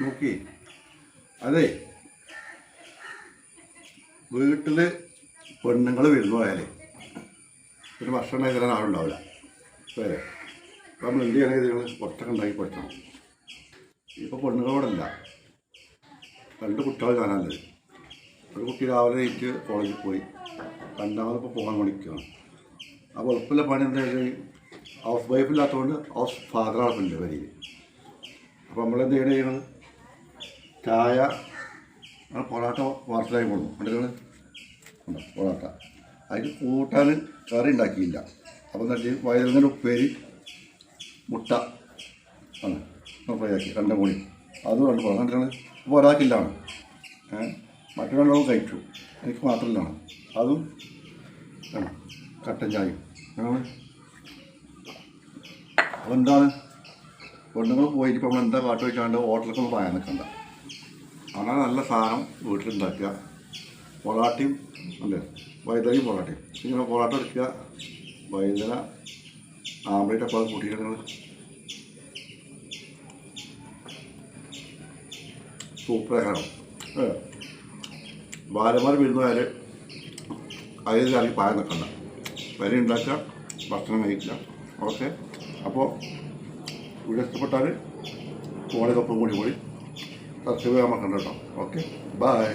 നോക്കി അതെ വീട്ടിൽ പെണ്ണുങ്ങൾ വരുന്നു പോയാലേ ഒരു ഭക്ഷണം കഴിക്കാൻ ആളുണ്ടാവില്ല വേറെ അപ്പോൾ നമ്മൾ എന്ത് ചെയ്യണമെങ്കിൽ നിങ്ങൾ കുറച്ചൊക്കെ ഉണ്ടാക്കി പഠിക്കണം. ഇപ്പോൾ പെണ്ണുങ്ങളോടല്ല, 2 കുട്ടികൾ കാണാനുള്ളത്. ഒരു കുട്ടി രാവിലെ എനിക്ക് കോളേജിൽ പോയി, രണ്ടാമതിപ്പോൾ പോകാൻ വിളിക്കുകയാണ്. ആ എളുപ്പമുള്ള പണി എന്താ വെച്ചാൽ ഹൗസ് വൈഫില്ലാത്തതുകൊണ്ട് ഹൗസ് ഫാദറാണ് വരിക. അപ്പോൾ നമ്മളെന്ത് ചെയ്യണത്, ചായ പൊറോട്ട പാർസലായി കൊടുക്കും. കണ്ടിട്ട് പൊറോട്ട അതിന് കൂട്ടാൻ കറി ഉണ്ടാക്കിയില്ല. അപ്പോൾ എന്താ വെച്ചാൽ വയറിങ്ങനെ ഉപ്പേരി മുട്ട ആണ് ഫ്രൈ ആക്കി 2 കൂടി അതും 2 പൊറോട്ട കണ്ടിട്ടാണ്. അപ്പോൾ ഒരാൾക്കില്ലാണ്, മറ്റു 2 കഴിച്ചു, എനിക്ക് മാത്രമില്ലാണ്. അതും കട്ടൻ ചായയും. അപ്പോൾ എന്താണ് പെണ്ണുങ്ങൾ പോയിട്ട് ഇപ്പോൾ നമ്മൾ എന്താ കാട്ട് വെച്ചാണ്ട് ഹോട്ടലൊക്കെ ഒന്ന് പായാൻ നിൽക്കണ്ട. അങ്ങനെ നല്ല സാധനം വീട്ടിലുണ്ടാക്കുക. പൊറാട്ടയും അല്ലേ, വൈദ്യുതി പൊറാട്ടയും. ഇങ്ങനെ പൊറാട്ട എടുക്കുക, വൈദ്യുത ആംബ്ലേറ്റ് അപ്പോൾ അത് കൂട്ടിയിട്ട് സൂപ്പറാക്കണം. ഭാര്യമാർ വിരുന്നുകാർ അതിൽ ഇറങ്ങി പായ നിൽക്കണ്ട, വരി ഉണ്ടാക്കുക, ഭക്ഷണം കഴിക്കുക. ഓക്കെ, അപ്പോൾ വീഡിയോ ഇഷ്ടപ്പെട്ടാൽ ഫോണിലൊപ്പം കൂടി സബ്സ്ക്രൈബ് ചെയ്യാൻ മറക്കണ്ട കേട്ടോ. Okay, by.